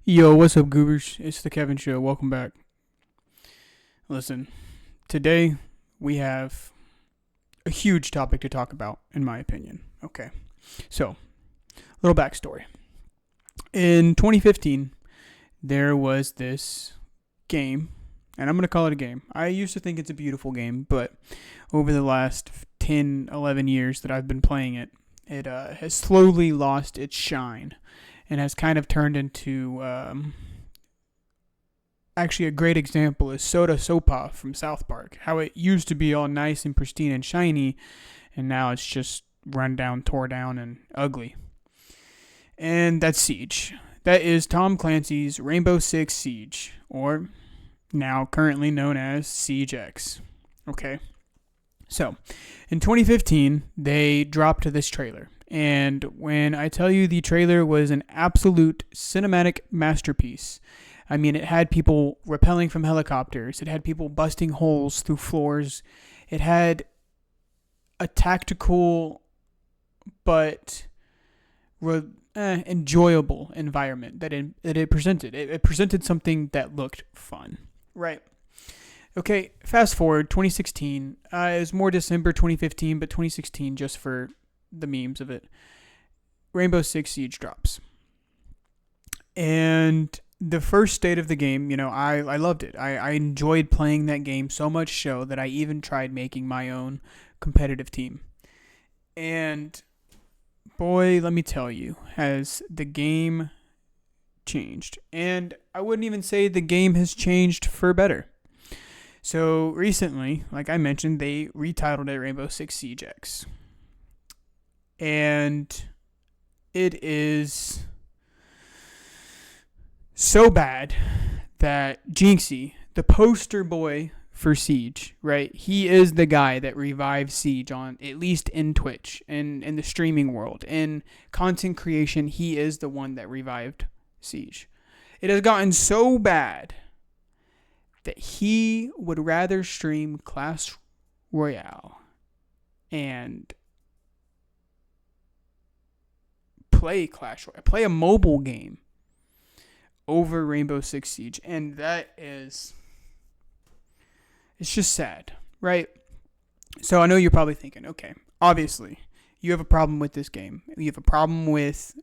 Yo, what's up, goobers? It's the Kevin Show. Welcome back. Listen, today we have a huge topic to talk about, in my opinion. Okay, so, little backstory. In 2015, there was this game, and I'm going to call it a game. I used to think it's a beautiful game, but over the last 10, 11 years that I've been playing it, it has slowly lost its shine and has kind of turned into actually a great example is Soda Sopa from South Park. How it used to be all nice and pristine and shiny, and now it's just run down, tore down, and ugly. And that's Siege. That is Tom Clancy's Rainbow Six Siege, or now currently known as Siege X. Okay. So, in 2015, they dropped this trailer. And when I tell you the trailer was an absolute cinematic masterpiece, I mean, it had people rappelling from helicopters. It had people busting holes through floors. It had a tactical but enjoyable environment that it presented. It presented something that looked fun. Right. Okay, fast forward, 2016. It was more December 2015, but 2016 just for the memes of it. Rainbow Six Siege drops. And the first state of the game, I loved it. I enjoyed playing that game so much so that I even tried making my own competitive team. And boy, let me tell you, has the game changed. And I wouldn't even say the game has changed for better. So recently, like I mentioned, they retitled it Rainbow Six Siege X. And it is so bad that Jinxie, the poster boy for Siege, right? He is the guy that revives Siege on, at least in Twitch and in the streaming world. In content creation, he is the one that revived Siege. It has gotten so bad that he would rather stream Clash Royale and play Clash Royale, play a mobile game over Rainbow Six Siege. And that is, it's just sad, right? So I know you're probably thinking, okay, obviously you have a problem with this game. You have a problem with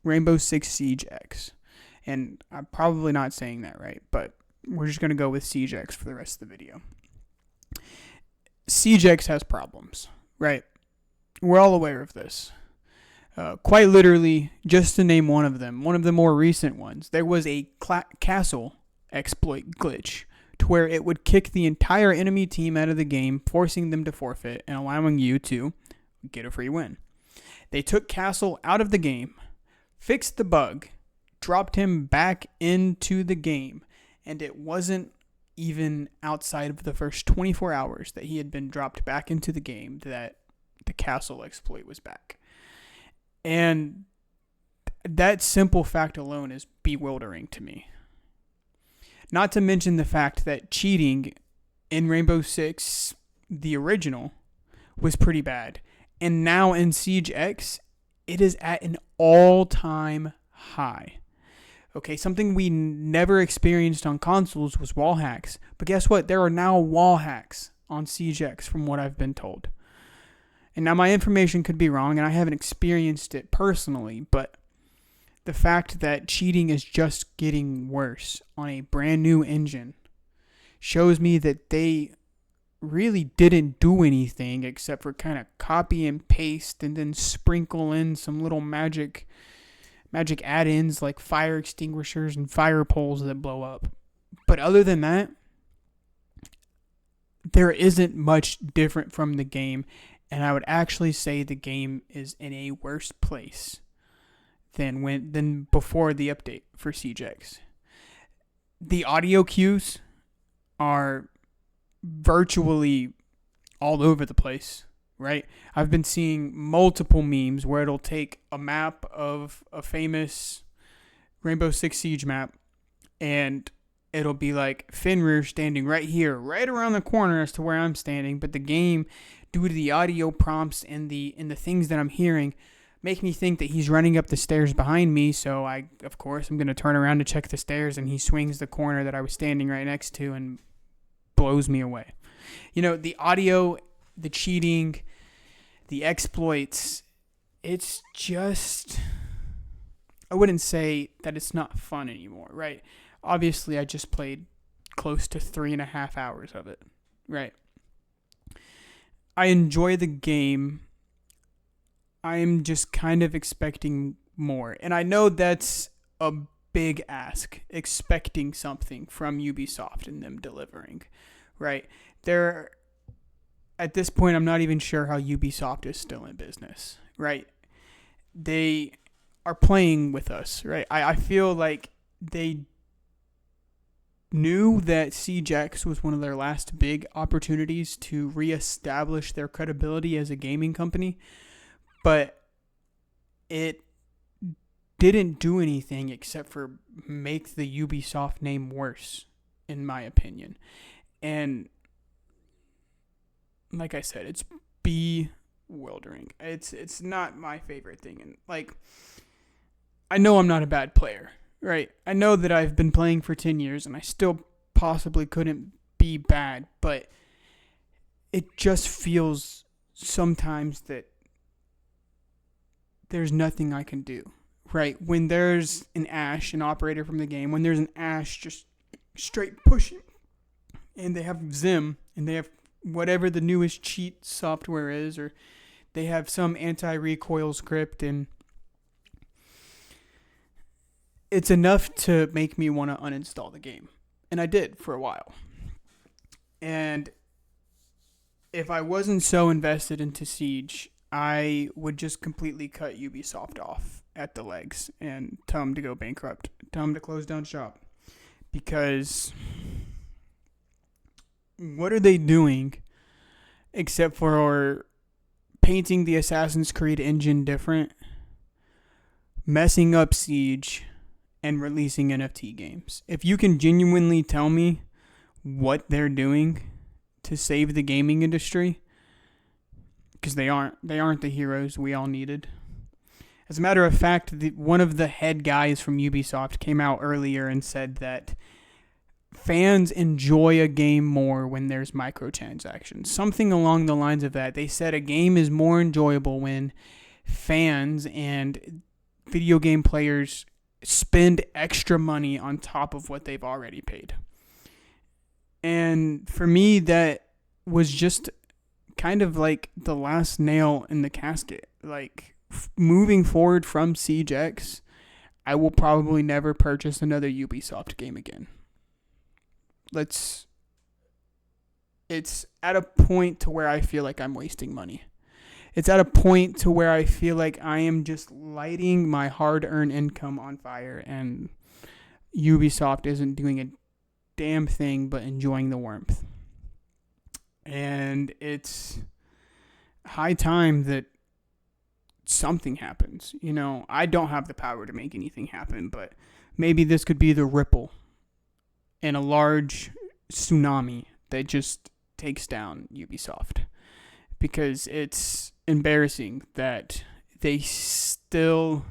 Rainbow Six Siege X. And I'm probably not saying that right, but we're just going to go with Siege X for the rest of the video. Siege X has problems, right? We're all aware of this. Quite literally, just to name one of the more recent ones, there was a castle exploit glitch to where it would kick the entire enemy team out of the game, forcing them to forfeit and allowing you to get a free win. They took Castle out of the game, fixed the bug, dropped him back into the game, and it wasn't even outside of the first 24 hours that he had been dropped back into the game that the castle exploit was back. And that simple fact alone is bewildering to me. Not to mention the fact that cheating in Rainbow Six, the original, was pretty bad. And now in Siege X, it is at an all-time high. Okay, something we never experienced on consoles was wall hacks. But guess what? There are now wall hacks on Siege X from what I've been told. And now my information could be wrong and I haven't experienced it personally, but the fact that cheating is just getting worse on a brand new engine shows me that they really didn't do anything except for kind of copy and paste and then sprinkle in some little magic add-ins like fire extinguishers and fire poles that blow up. But other than that, there isn't much different from the game, and I would actually say the game is in a worse place than before the update for Siege X. The audio cues are virtually all over the place. Right? I've been seeing multiple memes where it'll take a map of a famous Rainbow Six Siege map and it'll be like Fenrir standing right here, right around the corner as to where I'm standing, but the game, due to the audio prompts and the things that I'm hearing, make me think that he's running up the stairs behind me. So of course, I'm going to turn around to check the stairs, and he swings the corner that I was standing right next to and blows me away. The audio, the cheating, the exploits, it's just, I wouldn't say that it's not fun anymore, right? Obviously, I just played close to 3.5 hours of it, right? I enjoy the game. I'm just kind of expecting more. And I know that's a big ask, expecting something from Ubisoft and them delivering, right? At this point, I'm not even sure how Ubisoft is still in business, right? They are playing with us, right? I feel like they knew that Siege X was one of their last big opportunities to reestablish their credibility as a gaming company, but it didn't do anything except for make the Ubisoft name worse, in my opinion. And like I said, it's bewildering. It's not my favorite thing. And I know I'm not a bad player, right? I know that I've been playing for 10 years and I still possibly couldn't be bad, but it just feels sometimes that there's nothing I can do, right? When there's an Ash, an operator from the game, when there's an Ash just straight pushing, and they have Zim, and they have whatever the newest cheat software is, or they have some anti-recoil script, and it's enough to make me want to uninstall the game. And I did for a while. And if I wasn't so invested into Siege, I would just completely cut Ubisoft off at the legs and tell them to go bankrupt, tell them to close down shop. Because what are they doing except for painting the Assassin's Creed engine different, messing up Siege, and releasing NFT games? If you can genuinely tell me what they're doing to save the gaming industry, because they aren't the heroes we all needed. As a matter of fact, one of the head guys from Ubisoft came out earlier and said that fans enjoy a game more when there's microtransactions. Something along the lines of that. They said a game is more enjoyable when fans and video game players spend extra money on top of what they've already paid. And for me, that was just kind of like the last nail in the casket. Moving forward from Siege X, I will probably never purchase another Ubisoft game again. It's at a point to where I feel like I'm wasting money. It's at a point to where I feel like I am just lighting my hard-earned income on fire, and Ubisoft isn't doing a damn thing but enjoying the warmth. And it's high time that something happens. I don't have the power to make anything happen, but maybe this could be the ripple in a large tsunami that just takes down Ubisoft. Because it's embarrassing that they still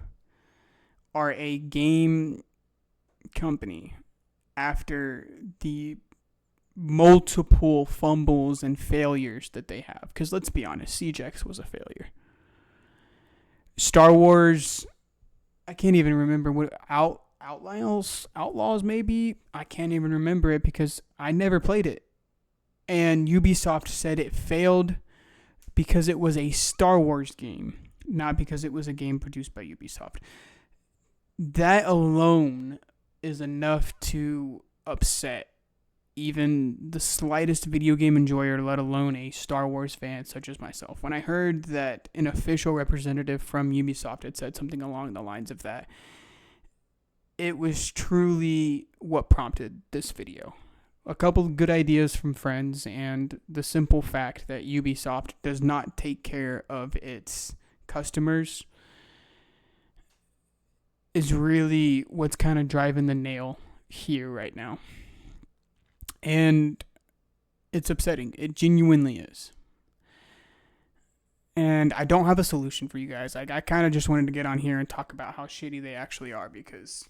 are a game company after the multiple fumbles and failures that they have. Because let's be honest, Siege X was a failure. Star Wars, I can't even remember what Outlaws maybe. I can't even remember it because I never played it. And Ubisoft said it failed because it was a Star Wars game, not because it was a game produced by Ubisoft. That alone is enough to upset even the slightest video game enjoyer, let alone a Star Wars fan such as myself. When I heard that an official representative from Ubisoft had said something along the lines of that, it was truly what prompted this video. A couple of good ideas from friends and the simple fact that Ubisoft does not take care of its customers is really what's kind of driving the nail here right now. And it's upsetting. It genuinely is. And I don't have a solution for you guys. Like, I kind of just wanted to get on here and talk about how shitty they actually are, because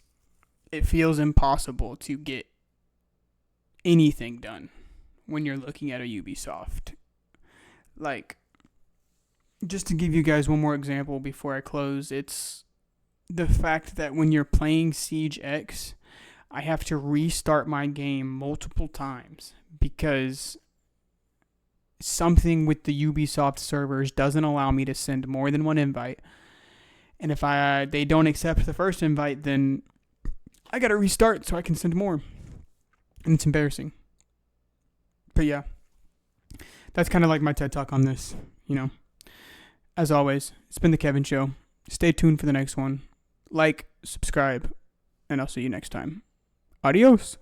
it feels impossible to get anything done when you're looking at a Ubisoft. Like, just to give you guys one more example before I close, it's the fact that when you're playing Siege X, I have to restart my game multiple times because something with the Ubisoft servers doesn't allow me to send more than one invite. And if they don't accept the first invite, then I gotta restart so I can send more. And it's embarrassing. But yeah, that's kind of like my TED Talk on this, you know. As always, it's been the Kevin Show. Stay tuned for the next one. Like, subscribe, and I'll see you next time. Adios.